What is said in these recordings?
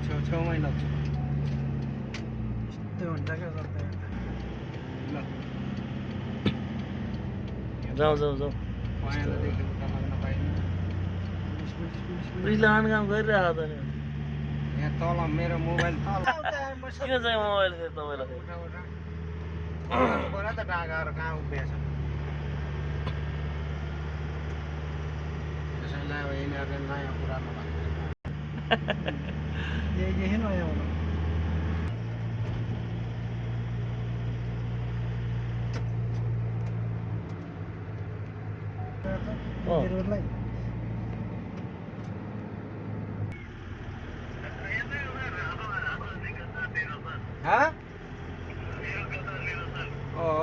छेउछेउमै लग्छु यस्तो हुन्छ क्या गर्दै ल जाऊ जाऊ जाऊ पहेँलोदेखि उता लाग्न पाइने रिलान काम गरिरहेको त नि यहाँ तल मेरो मोबाइल तल किन चाहिँ मोबाइल चाहिँ तपाईँलाई उठा उठा पऱ्यो त डाँगाहरू कहाँ उभिएछ त्यसैलाई अब यिनीहरूले नयाँ पुरानो लाग्छ यही नयाँ होला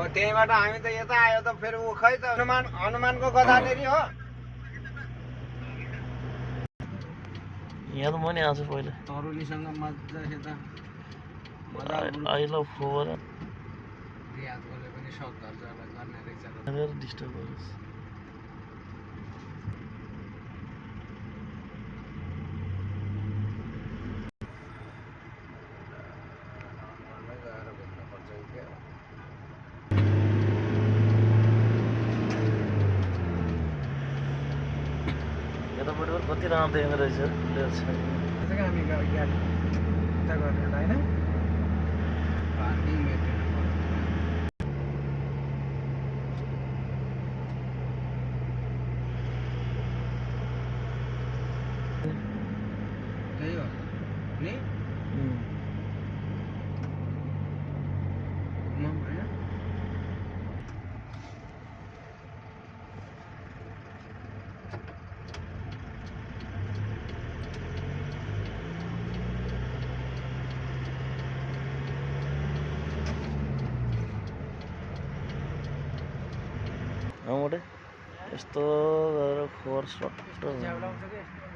त्यहीँबाट हामी त यता आयो त फेरि ऊ खै त हनुमानको गदानेरी हो यहाँ त म नि आएको छु पहिला तरुलीसँग मजासित आई लभ फोर रियाजले पनि सक्दछ गर्ने रहेछ डिस्टर्ब गर्नुहोस् यतापट्टि कति राम्रो देख्ने रहेछ हामी गाडी उता गर्ने होला होइन पार्किङ मेटेर त्यही हो नि मोटे यस्तो गरेर खोर सट्ट